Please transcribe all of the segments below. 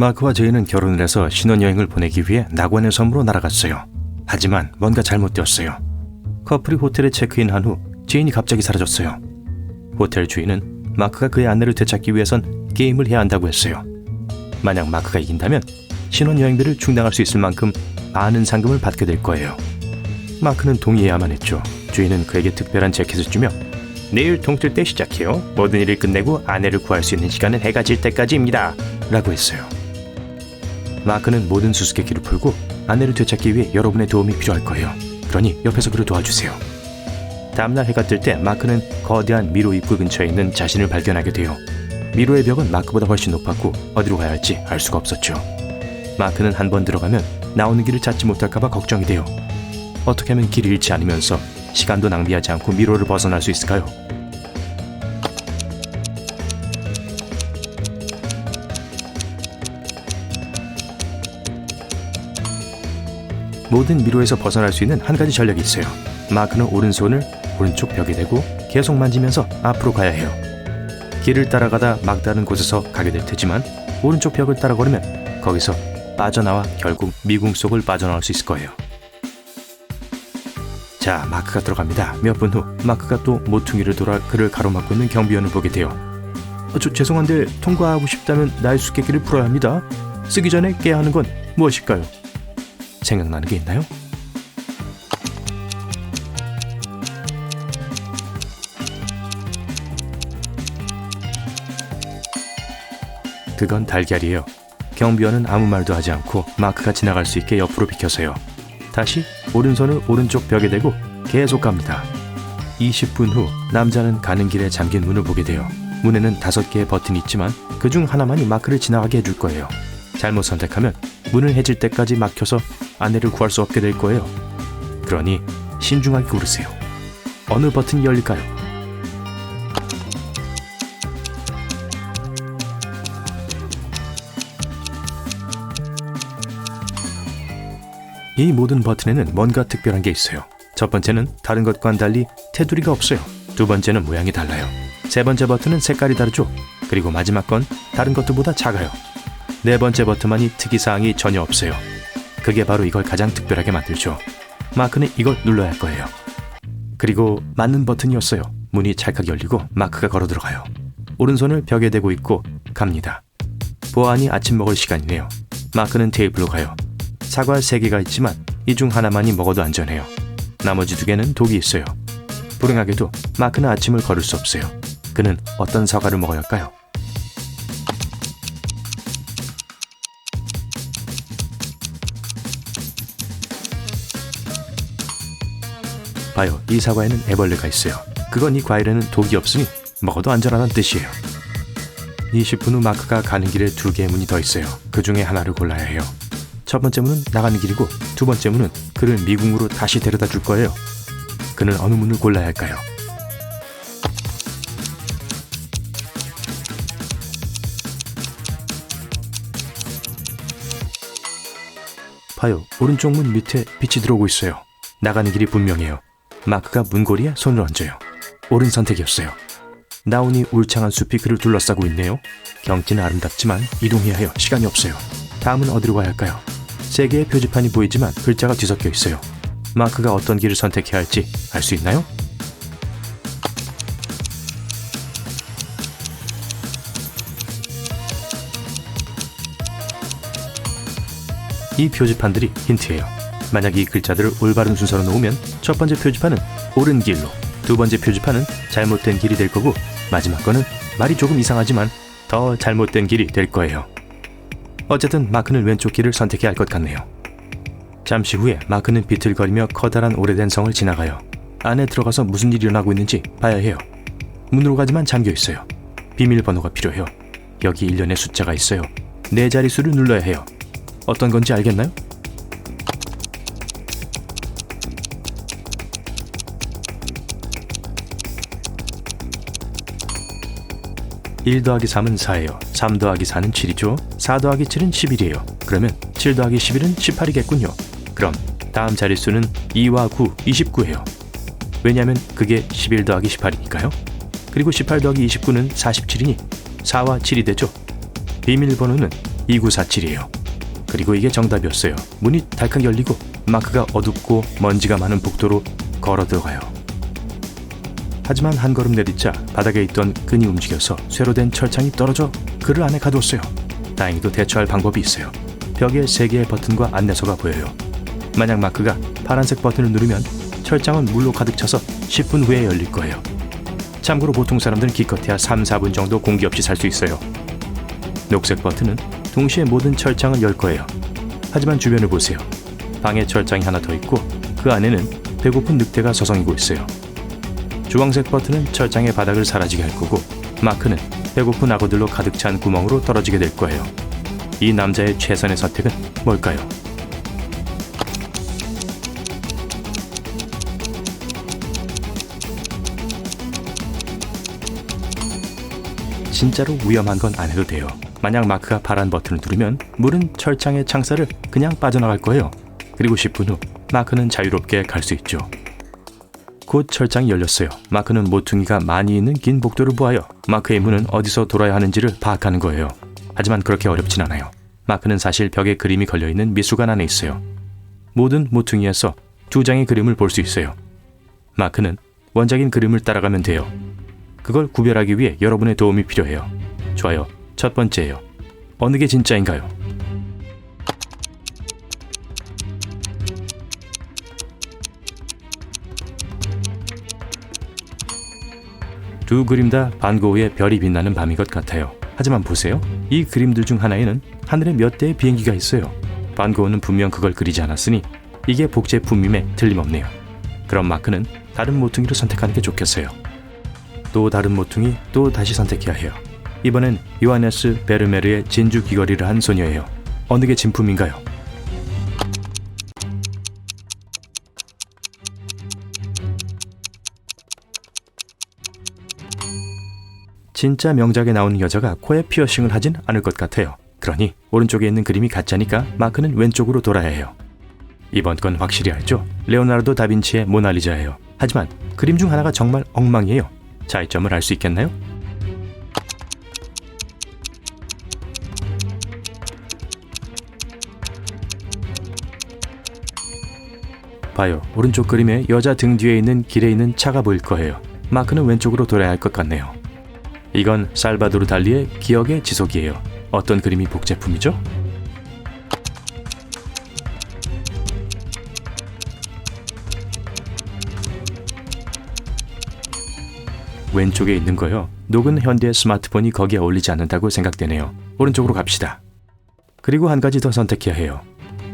마크와 제이는 결혼을 해서 신혼여행을 보내기 위해 낙원의 섬으로 날아갔어요. 하지만 뭔가 잘못되었어요. 커플이 호텔에 체크인한 후 제인이 갑자기 사라졌어요. 호텔 주인은 마크가 그의 안내를 되찾기 위해선 게임을 해야 한다고 했어요. 만약 마크가 이긴다면 신혼여행비를 충당할 수 있을 만큼 많은 상금을 받게 될 거예요. 마크는 동의해야만 했죠. 주인은 그에게 특별한 재킷을 주며 내일 동틀 때 시작해요. 모든 일을 끝내고 아내를 구할 수 있는 시간은 해가 질 때까지입니다. 라고 했어요. 마크는 모든 수수께끼를 풀고 아내를 되찾기 위해 여러분의 도움이 필요할 거예요. 그러니 옆에서 그를 도와주세요. 다음날 해가 뜰 때 마크는 거대한 미로 입구 근처에 있는 자신을 발견하게 돼요. 미로의 벽은 마크보다 훨씬 높았고 어디로 가야 할지 알 수가 없었죠. 마크는 한 번 들어가면 나오는 길을 찾지 못할까봐 걱정이 돼요. 어떻게 하면 길을 잃지 않으면서 시간도 낭비하지 않고 미로를 벗어날 수 있을까요? 모든 미로에서 벗어날 수 있는 한 가지 전략이 있어요. 마크는 오른손을 오른쪽 벽에 대고 계속 만지면서 앞으로 가야 해요. 길을 따라가다 막다른 곳에서 가게 될 테지만 오른쪽 벽을 따라 걸으면 거기서 빠져나와 결국 미궁 속을 빠져나올 수 있을 거예요. 자, 마크가 들어갑니다. 몇 분 후 마크가 또 모퉁이를 돌아 그를 가로막고 있는 경비원을 보게 돼요. 죄송한데 통과하고 싶다면 나의 수수께끼를 풀어야 합니다. 쓰기 전에 깨야 하는 건 무엇일까요? 생각나는 게 있나요? 그건 달걀이에요. 경비원은 아무 말도 하지 않고 마크가 지나갈 수 있게 옆으로 비켜서요. 다시 오른손을 오른쪽 벽에 대고 계속 갑니다. 20분 후 남자는 가는 길에 잠긴 문을 보게 돼요. 문에는 5개의 버튼이 있지만 그중 하나만이 마크를 지나가게 해줄 거예요. 잘못 선택하면 문을 해질 때까지 막혀서 아내를 구할 수 없게 될 거예요. 그러니 신중하게 고르세요. 어느 버튼이 열릴까요? 이 모든 버튼에는 뭔가 특별한 게 있어요. 첫 번째는 다른 것과는 달리 테두리가 없어요. 두 번째는 모양이 달라요. 세 번째 버튼은 색깔이 다르죠. 그리고 마지막 건 다른 것들보다 작아요. 네 번째 버튼만이 특이사항이 전혀 없어요. 그게 바로 이걸 가장 특별하게 만들죠. 마크는 이걸 눌러야 할 거예요. 그리고 맞는 버튼이었어요. 문이 찰칵 열리고 마크가 걸어 들어가요. 오른손을 벽에 대고 있고 갑니다. 보아하니 아침 먹을 시간이네요. 마크는 테이블로 가요. 사과 3개가 있지만 이 중 하나만이 먹어도 안전해요. 나머지 2개는 독이 있어요. 불행하게도 마크는 아침을 걸을 수 없어요. 그는 어떤 사과를 먹어야 할까요? 봐요, 이 사과에는 애벌레가 있어요. 그건 이 과일에는 독이 없으니 먹어도 안전하다는 뜻이에요. 20분 후 마크가 가는 길에 2개의 문이 더 있어요. 그 중에 하나를 골라야 해요. 첫 번째 문은 나가는 길이고 두 번째 문은 그를 미궁으로 다시 데려다 줄 거예요. 그는 어느 문을 골라야 할까요? 봐요, 오른쪽 문 밑에 빛이 들어오고 있어요. 나가는 길이 분명해요. 마크가 문고리에 손을 얹어요. 옳은 선택이었어요. 나오니 울창한 숲이 그를 둘러싸고 있네요. 경치는 아름답지만 이동해야 해요. 시간이 없어요. 다음은 어디로 가야 할까요? 3개의 표지판이 보이지만 글자가 뒤섞여 있어요. 마크가 어떤 길을 선택해야 할지 알 수 있나요? 이 표지판들이 힌트예요. 만약 이 글자들을 올바른 순서로 놓으면 첫 번째 표지판은 옳은 길로, 두 번째 표지판은 잘못된 길이 될 거고 마지막 거는 말이 조금 이상하지만 더 잘못된 길이 될 거예요. 어쨌든 마크는 왼쪽 길을 선택해야 할 것 같네요. 잠시 후에 마크는 비틀거리며 커다란 오래된 성을 지나가요. 안에 들어가서 무슨 일이 일어나고 있는지 봐야 해요. 문으로 가지만 잠겨 있어요. 비밀번호가 필요해요. 여기 일련의 숫자가 있어요. 4자릿수를 눌러야 해요. 어떤 건지 알겠나요? (1 더하기 3은 4예요) (3 더하기 4는 7이죠) (4 더하기 7은 11이에요) 그러면 (7 더하기 11은 18이겠군요) 그럼 다음 자릿수는 2와 9, 29예요. 왜냐하면 그게 11 더하기 18이니까요. 그리고 18 더하기 29는 47이니 4와 7이 되죠. 비밀번호는 2947이에요. 그리고 이게 정답이었어요. 문이 달칵 열리고 마크가 어둡고 먼지가 많은 복도로 걸어 들어가요. 하지만 한 걸음 내딛자 바닥에 있던 끈이 움직여서 쇠로 된 철창이 떨어져 그를 안에 가두었어요. 다행히도 대처할 방법이 있어요. 벽에 3개의 버튼과 안내서가 보여요. 만약 마크가 파란색 버튼을 누르면 철창은 물로 가득 차서 10분 후에 열릴 거예요. 참고로 보통 사람들은 기껏해야 3-4분 정도 공기 없이 살 수 있어요. 녹색 버튼은 동시에 모든 철창을 열 거예요. 하지만 주변을 보세요. 방에 철창이 하나 더 있고 그 안에는 배고픈 늑대가 서성이고 있어요. 주황색 버튼은 철창의 바닥을 사라지게 할 거고 마크는 배고픈 악어들로 가득 찬 구멍으로 떨어지게 될 거예요. 이 남자의 최선의 선택은 뭘까요? 진짜로 위험한 건 안 해도 돼요. 만약 마크가 파란 버튼을 누르면 물은 철창의 창살을 그냥 빠져나갈 거예요. 그리고 10분 후 마크는 자유롭게 갈 수 있죠. 곧 철창이 열렸어요. 마크는 모퉁이가 많이 있는 긴 복도를 보아요. 마크의 문은 어디서 돌아야 하는지를 파악하는 거예요. 하지만 그렇게 어렵진 않아요. 마크는 사실 벽에 그림이 걸려있는 미술관 안에 있어요. 모든 모퉁이에서 2장의 그림을 볼 수 있어요. 마크는 원작인 그림을 따라가면 돼요. 그걸 구별하기 위해 여러분의 도움이 필요해요. 좋아요. 첫 번째예요. 어느 게 진짜인가요? 두 그림 다 반고흐의 별이 빛나는 밤인 것 같아요. 하지만 보세요. 이 그림들 중 하나에는 하늘에 몇 대의 비행기가 있어요. 반고흐는 분명 그걸 그리지 않았으니 이게 복제품임에 틀림없네요. 그럼 마크는 다른 모퉁이를 선택하는 게 좋겠어요. 또 다른 모퉁이 또 다시 선택해야 해요. 이번엔 요하네스 베르메르의 진주 귀걸이를 한 소녀예요. 어느 게 진품인가요? 진짜 명작에 나오는 여자가 코에 피어싱을 하진 않을 것 같아요. 그러니 오른쪽에 있는 그림이 가짜니까 마크는 왼쪽으로 돌아야 해요. 이번 건 확실히 알죠? 레오나르도 다빈치의 모나리자예요. 하지만 그림 중 하나가 정말 엉망이에요. 차이점을 알 수 있겠나요? 봐요. 오른쪽 그림에 여자 등 뒤에 있는 길에 있는 차가 보일 거예요. 마크는 왼쪽으로 돌아야 할 것 같네요. 이건 살바도르 달리의 기억의 지속이에요. 어떤 그림이 복제품이죠? 왼쪽에 있는 거요. 녹은 현대 스마트폰이 거기에 어울리지 않는다고 생각되네요. 오른쪽으로 갑시다. 그리고 한 가지 더 선택해야 해요.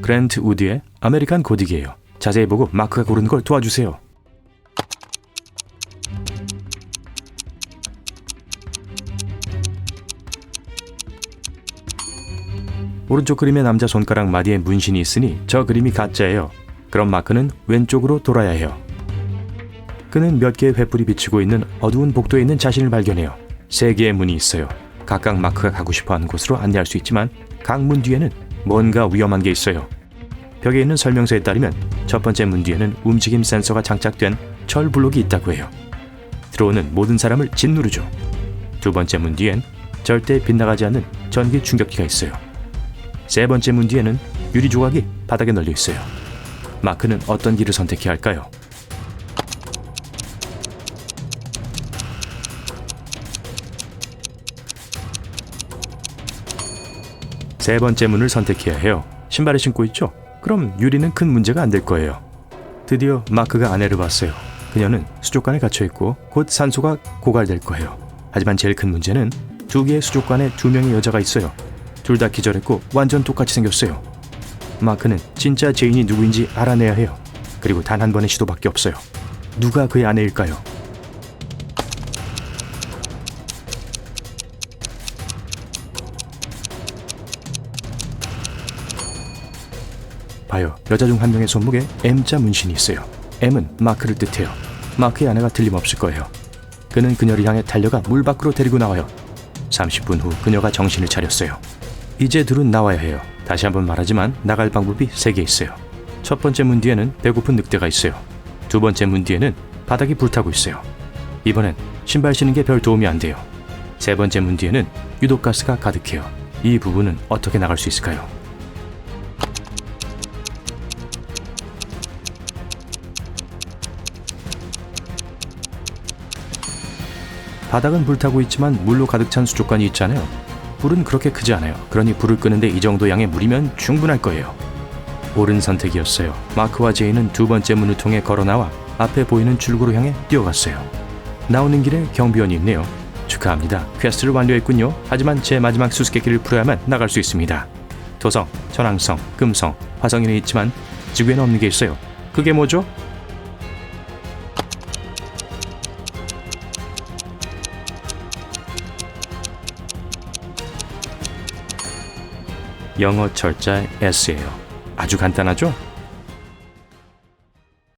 그랜트 우드의 아메리칸 고딕이에요. 자세히 보고 마크가 고르는 걸 도와주세요. 오른쪽 그림의 남자 손가락 마디에 문신이 있으니 저 그림이 가짜예요. 그럼 마크는 왼쪽으로 돌아야 해요. 그는 몇 개의 횃불이 비치고 있는 어두운 복도에 있는 자신을 발견해요. 3개의 문이 있어요. 각각 마크가 가고 싶어하는 곳으로 안내할 수 있지만 각 문 뒤에는 뭔가 위험한 게 있어요. 벽에 있는 설명서에 따르면 첫 번째 문 뒤에는 움직임 센서가 장착된 철 블록이 있다고 해요. 들어오는 모든 사람을 짓누르죠. 두 번째 문 뒤엔 절대 빗나가지 않는 전기 충격기가 있어요. 세 번째 문 뒤에는 유리 조각이 바닥에 널려 있어요. 마크는 어떤 길을 선택해야 할까요? 세 번째 문을 선택해야 해요. 신발을 신고 있죠? 그럼 유리는 큰 문제가 안 될 거예요. 드디어 마크가 아내를 봤어요. 그녀는 수족관에 갇혀있고 곧 산소가 고갈될 거예요. 하지만 제일 큰 문제는 2개의 수족관에 2명의 여자가 있어요. 둘 다 기절했고 완전 똑같이 생겼어요. 마크는 진짜 제인이 누구인지 알아내야 해요. 그리고 단 한 번의 시도밖에 없어요. 누가 그의 아내일까요? 봐요. 여자 중 한 명의 손목에 M자 문신이 있어요. M은 마크를 뜻해요. 마크의 아내가 틀림없을 거예요. 그는 그녀를 향해 달려가 물 밖으로 데리고 나와요. 30분 후 그녀가 정신을 차렸어요. 이제 둘은 나와야 해요. 다시 한번 말하지만 나갈 방법이 3개 있어요. 첫 번째 문 뒤에는 배고픈 늑대가 있어요. 두 번째 문 뒤에는 바닥이 불타고 있어요. 이번엔 신발 신는 게 별 도움이 안 돼요. 세 번째 문 뒤에는 유독가스가 가득해요. 이 부분은 어떻게 나갈 수 있을까요? 바닥은 불타고 있지만 물로 가득 찬 수족관이 있잖아요. 불은 그렇게 크지 않아요. 그러니 불을 끄는데 이 정도 양의 물이면 충분할 거예요. 옳은 선택이었어요. 마크와 제이는 두 번째 문을 통해 걸어 나와 앞에 보이는 출구로 향해 뛰어갔어요. 나오는 길에 경비원이 있네요. 축하합니다. 퀘스트를 완료했군요. 하지만 제 마지막 수수께끼를 풀어야만 나갈 수 있습니다. 토성, 천왕성, 금성, 화성에는 있지만 지구에는 없는 게 있어요. 그게 뭐죠? 영어 철자 S예요. 아주 간단하죠?